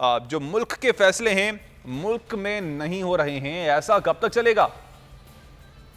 जो मुल्क के फैसले हैं मुल्क में नहीं हो रहे हैं, ऐसा कब तक चलेगा?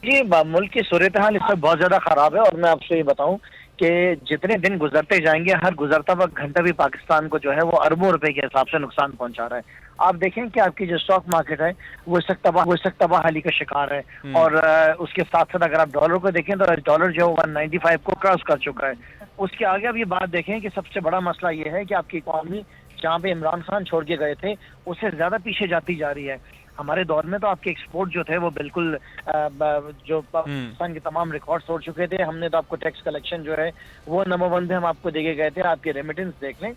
जी, मुल्क की सूरत हाल इस वक्त बहुत ज्यादा खराब है और मैं आपसे ये बताऊं कि जितने दिन गुजरते जाएंगे हर गुजरता हुआ घंटा भी पाकिस्तान को जो है वो अरबों रुपए के हिसाब से नुकसान पहुंचा रहा है। आप देखें कि आपकी जो स्टॉक मार्केट है वो इस वक्त तबाही का शिकार है। और उसके साथ साथ अगर आप डॉलर को देखें तो डॉलर जो है 195 को क्रॉस कर चुका है। उसके आगे अब ये बात देखें कि सबसे बड़ा मसला ये है कि आपकी इकॉनमी जहाँ पे इमरान खान छोड़ के गए थे उससे ज्यादा पीछे जाती जा रही है। हमारे दौर में तो आपके एक्सपोर्ट जो थे वो बिल्कुल जो पाकिस्तान के तमाम रिकॉर्ड तोड़ चुके थे। हमने तो आपको टैक्स कलेक्शन जो है वो नंबर 1 पे हम आपको देके गए थे। आपके रेमिटेंस देख लें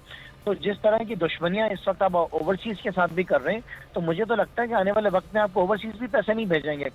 तो जिस तरह की दुश्मनियां इस वक्त आप ओवरसीज के साथ भी कर रहे हैं तो मुझे तो लगता है कि आने वाले वक्त में आपको ओवरसीज भी पैसे नहीं भेजेंगे।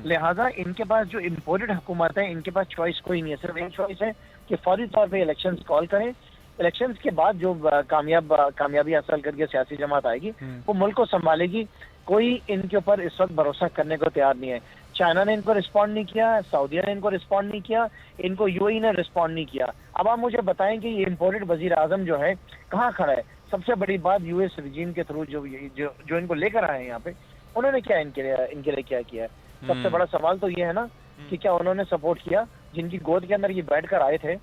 लिहाजा इनके पास जो इम्पोर्टेड हुकूमत है इनके पास चॉइस कोई नहीं है, सिर्फ एक चॉइस है कि फौरी तौर पर इलेक्शन कॉल करें। इलेक्शंस के बाद जो कामयाबी हासिल करके सियासी जमात आएगी वो मुल्क को संभालेगी। कोई इनके ऊपर इस वक्त भरोसा करने को तैयार नहीं है। चाइना ने इनको रिस्पॉन्ड नहीं किया, सऊदीया ने इनको रिस्पॉन्ड नहीं किया, इनको यूएई ने रिस्पॉन्ड नहीं किया। अब आप मुझे बताएं कि ये इम्पोर्टेड वजीर आजम जो है कहाँ खड़ा है? सबसे बड़ी बात यूएस रिजीम के थ्रू जो इनको लेकर आए हैं यहाँ पे उन्होंने क्या इनके लिए क्या किया है? सबसे बड़ा सवाल तो ये है ना कि क्या उन्होंने सपोर्ट किया? जिनकी गोद के अंदर ये बैठ कर आए थे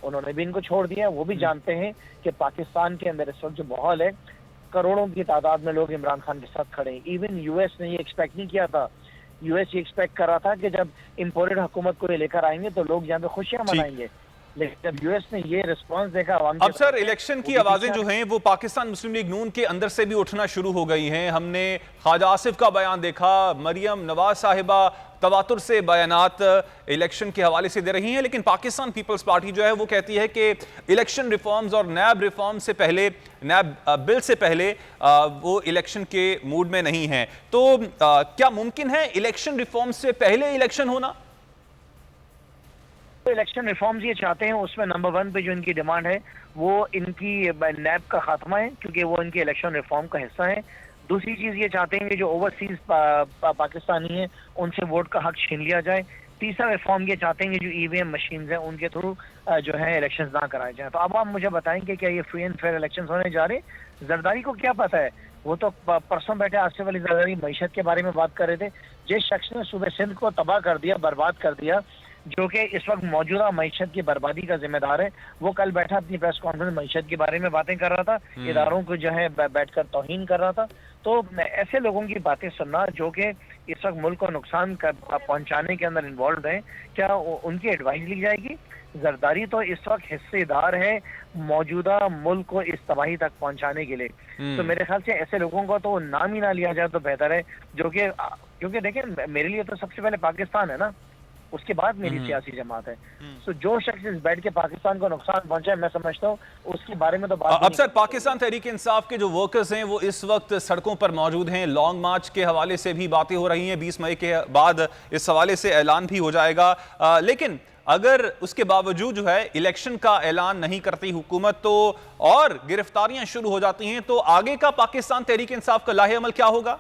उन्होंने भी इनको छोड़ दिया। वो भी जानते हैं कि पाकिस्तान के अंदर इस वक्त जो माहौल है करोड़ों की तादाद में लोग इमरान खान के साथ खड़े हैं। इवन यूएस ने ये एक्सपेक्ट नहीं किया था। यूएस ये एक्सपेक्ट कर रहा था कि जब इम्पोर्टेड हुकूमत को ये लेकर आएंगे तो लोग यहाँ पे खुशियां मनाएंगे, लेकिन जब यूएस ने ये रिस्पांस देखा अवाम अब सर इलेक्शन की आवाजें जो हैं वो पाकिस्तान मुस्लिम लीग नून के अंदर से भी उठना शुरू हो गई हैं। हमने ख्वाजा आसिफ का बयान देखा, मरियम नवाज साहिबा तवातुर से बयानात इलेक्शन के हवाले से दे रही हैं, लेकिन पाकिस्तान पीपल्स पार्टी जो है वो कहती है कि इलेक्शन रिफॉर्म्स और नैब रिफॉर्म से पहले, नैब बिल से पहले वो इलेक्शन के मूड में नहीं है। तो क्या मुमकिन है इलेक्शन रिफॉर्म से पहले इलेक्शन होना? इलेक्शन रिफॉर्म्स ये चाहते हैं उसमें नंबर 1 पे जो इनकी डिमांड है वो इनकी नैब का खात्मा है क्योंकि वो इनके इलेक्शन रिफॉर्म का हिस्सा है। दूसरी चीज ये चाहते हैं कि जो ओवरसीज पाकिस्तानी हैं उनसे वोट का हक छीन लिया जाए। तीसरा रिफॉर्म ये चाहते हैं कि जो ईवीएम मशीन हैं उनके थ्रू जो है इलेक्शन ना कराए जाए। तो अब आप मुझे बताएं कि क्या ये फ्री एंड फेयर इलेक्शन होने जा रहे? जरदारी को क्या पता है? वो तो परसों बैठे आसिफ अली जरदारी मईशत के बारे में बात कर रहे थे। जिस शख्स ने सूबे सिंध को तबाह कर दिया, बर्बाद कर दिया, जो कि इस वक्त मौजूदा मईशत की बर्बादी का जिम्मेदार है, वो कल बैठा अपनी प्रेस कॉन्फ्रेंस मईशत के बारे में बातें कर रहा था, इदारों को जो है बैठकर तौहीन कर रहा था। तो ऐसे लोगों की बातें सुनना जो कि इस वक्त मुल्क को नुकसान पहुंचाने के अंदर इन्वॉल्व हैं, क्या उनकी एडवाइस ली जाएगी? जरदारी तो इस वक्त हिस्सेदार है मौजूदा मुल्क को इस तबाही तक पहुंचाने के लिए। तो मेरे ख्याल से ऐसे लोगों को तो नाम ही ना लिया जाए तो बेहतर है, जो कि क्योंकि देखिए मेरे लिए तो सबसे पहले पाकिस्तान है ना, उसके बाद मेरी सियासी जमात है। तो जो शख्स इस बैठ के पाकिस्तान को नुकसान पहुंचा है मैं समझता हूँ उसके बारे में तो बात अब सर पाकिस्तान तहरीक इंसाफ के जो वर्कर्स हैं वो इस वक्त सड़कों पर मौजूद हैं। लॉन्ग मार्च के हवाले से भी बातें हो रही हैं, 20 मई के बाद इस हवाले से ऐलान भी हो जाएगा। लेकिन अगर उसके बावजूद जो है इलेक्शन का ऐलान नहीं करती हुकूमत तो और गिरफ्तारियां शुरू हो जाती हैं, तो आगे का पाकिस्तान तहरीक इंसाफ का लाहे अमल क्या होगा?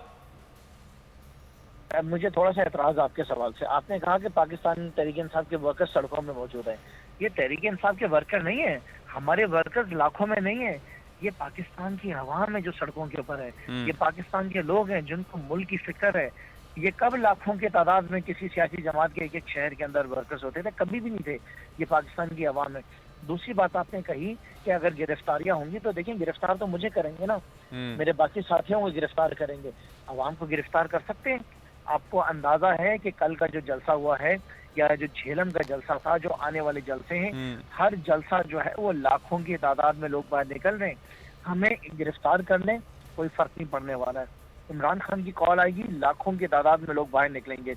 मुझे थोड़ा सा एतराज आपके सवाल से। आपने कहा कि पाकिस्तान तहरीक इंसाफ के वर्कर्स सड़कों में मौजूद हैं। ये तहरीक इंसाफ के वर्कर नहीं है, हमारे वर्कर्स लाखों में नहीं है। ये पाकिस्तान की आवाम है जो सड़कों के ऊपर है। ये पाकिस्तान के लोग हैं जिनको मुल्क की फिक्र है। ये कब लाखों की तादाद में किसी सियासी जमात के एक शहर के अंदर वर्कर्स होते थे? कभी भी नहीं थे। ये पाकिस्तान की आवाम है। दूसरी बात आपने कही कि अगर गिरफ्तारियां होंगी तो देखिए गिरफ्तार तो मुझे करेंगे ना, मेरे बाकी साथियों को गिरफ्तार करेंगे। आवाम को गिरफ्तार कर सकते हैं? आपको अंदाजा है कि कल का जो जलसा हुआ है या जो झेलम का जलसा था, जो आने वाले जलसे हैं, हर जलसा जो है वो लाखों की तादाद में लोग बाहर निकल रहे हैं। हमें गिरफ्तार कर लें कोई फर्क नहीं पड़ने वाला है। इमरान खान की कॉल आएगी, लाखों की तादाद में लोग बाहर निकलेंगे।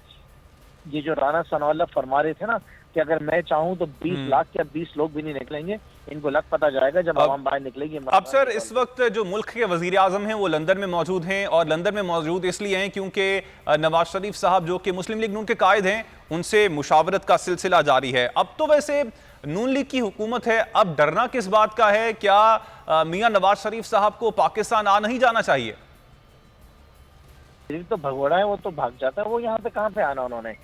ये जो राना सनाउल्लाह फरमा रहे थे ना कि अगर मैं चाहूं तो 20 लाख या 20 लोग भी नहीं निकलेंगे, इनको लग पता जाएगा जब आवाम बाहर निकलेगी। अब सर इस वक्त जो मुल्क के वजीर आजम हैं वो लंदन में मौजूद हैं, और लंदन में मौजूद इसलिए हैं क्योंकि नवाज शरीफ साहब जो कि मुस्लिम लीग नून के कायद हैं उनसे मुशावरत का सिलसिला जारी है। अब तो वैसे नून लीग की हुकूमत है, अब डरना किस बात का है? क्या मियां नवाज शरीफ साहब को पाकिस्तान आ नहीं जाना चाहिए? तो भगोड़ा है, वो तो भाग जाता है। वो यहाँ पे कहाँ पे आना उन्होंने?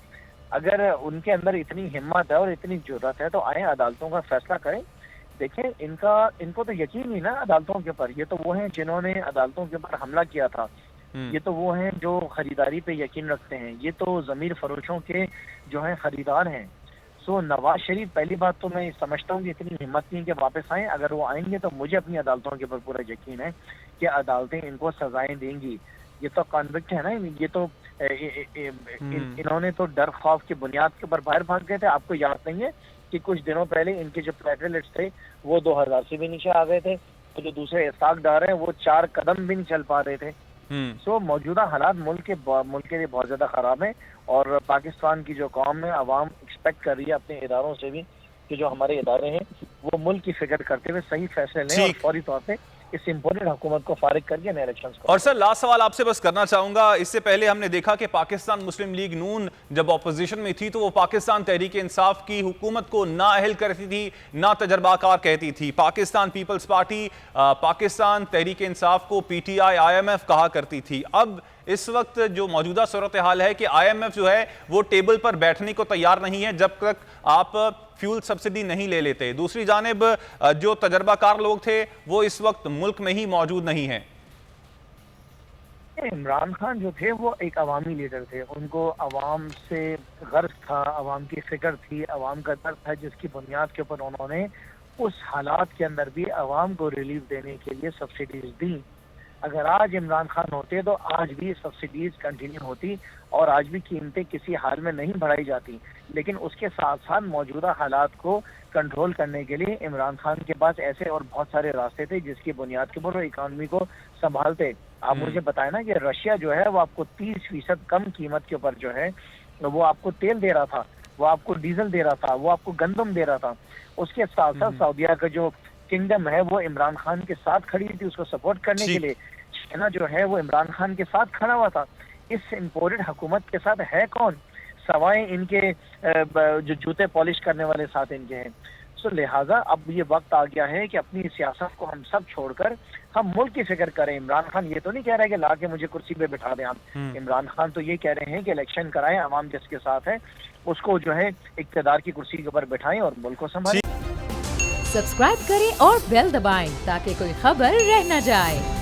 अगर उनके अंदर इतनी हिम्मत है और इतनी जरूरत है तो आए, अदालतों का फैसला करें। देखिए इनको तो यकीन ही ना अदालतों के ऊपर। ये तो वो हैं जिन्होंने अदालतों के ऊपर हमला किया था। ये तो वो हैं जो खरीदारी पे यकीन रखते हैं। ये तो ज़मीर फरोशों के जो हैं खरीदार हैं। सो नवाज शरीफ, पहली बात तो मैं समझता हूँ कि इतनी हिम्मत नहीं कि वापस आएं। अगर वो आएंगे तो मुझे अपनी अदालतों के ऊपर पूरा यकीन है कि अदालतें इनको सजाएं देंगी। ये तो कॉन्विक्ट है ना। ये तो इन्होंने तो डर खौफ की बुनियाद के ऊपर बाहर भाग गए थे। आपको याद नहीं है कि कुछ दिनों पहले इनके जो प्लेटलेट्स थे वो 2000 से भी नीचे आ गए थे। तो जो दूसरे इस्ताक डार हैं वो 4 कदम भी नहीं चल पा रहे थे। सो मौजूदा हालात मुल्क के लिए बहुत ज़्यादा ख़राब है। और पाकिस्तान की जो कौम है, अवाम एक्सपेक्ट कर रही है अपने इदारों से भी कि जो हमारे इदारे हैं वो मुल्क की फिक्र करते हुए सही फैसले लें और फौरी तौर पे इस इम्पोर्टेड हुकूमत को फारिग करके नए इलेक्शंस को। और सर लास्ट सवाल आपसे बस करना चाहूंगा, इससे पहले हमने देखा कि पाकिस्तान मुस्लिम लीग नून जब ऑपोजिशन में थी तो वो पाकिस्तान तहरीक इंसाफ की हुकूमत को नाअहल करती थी, ना तजर्बाकार कहती थी। पाकिस्तान पीपल्स पार्टी पाकिस्तान तहरीक इंसाफ को पीटीआई IMF कहा करती थी। अब इस वक्त जो मौजूदा सूरत हाल है कि IMF जो है वो टेबल पर बैठने को तैयार नहीं है जब तक आप फ्यूल सब्सिडी नहीं ले लेते। दूसरी जानिब जो तजर्बाकार लोग थे वो इस वक्त मुल्क में ही मौजूद नहीं हैं। इमरान खान जो थे वो एक अवामी लीडर थे। उनको अवाम से गर्ज था, अवाम की फिक्र थी, अवाम का दर्द था, जिसकी बुनियाद के ऊपर उन्होंने उस हालात के अंदर भी अवाम को रिलीफ देने के लिए सब्सिडीज दी। अगर आज इमरान खान होते तो आज भी सब्सिडीज कंटिन्यू होती और आज भी कीमतें किसी हाल में नहीं बढ़ाई जाती। लेकिन उसके साथ साथ मौजूदा हालात को कंट्रोल करने के लिए इमरान खान के पास ऐसे और बहुत सारे रास्ते थे जिसकी बुनियाद के ऊपर वो इकानमी को संभालते। आप मुझे बताएं ना कि रशिया जो है वो आपको 30% कम कीमत के ऊपर जो है वो आपको तेल दे रहा था, वो आपको डीजल दे रहा था, वो आपको गंदम दे रहा था। उसके साथ साथ सऊदीया का जो किंगडम है वो इमरान खान के साथ खड़ी थी उसको सपोर्ट करने के लिए। चाइना जो है वो इमरान खान के साथ खड़ा हुआ था। इस इम्पोर्टेड हुकूमत के साथ है कौन सवाए इनके जो जूते पॉलिश करने वाले साथ इनके हैं। सो लिहाजा अब ये वक्त आ गया है कि अपनी सियासत को हम सब छोड़कर हम मुल्क की फिक्र करें। इमरान खान ये तो नहीं कह रहा है कि ला के मुझे कुर्सी पे बिठा दें आप। इमरान खान तो ये कह रहे हैं कि इलेक्शन कराएं, अवाम जिसके साथ है उसको जो है इक्तदार की कुर्सी के ऊपर बिठाएं और मुल्क को संभालें। सब्सक्राइब करें और बेल दबाएं ताकि कोई खबर रह न जाए।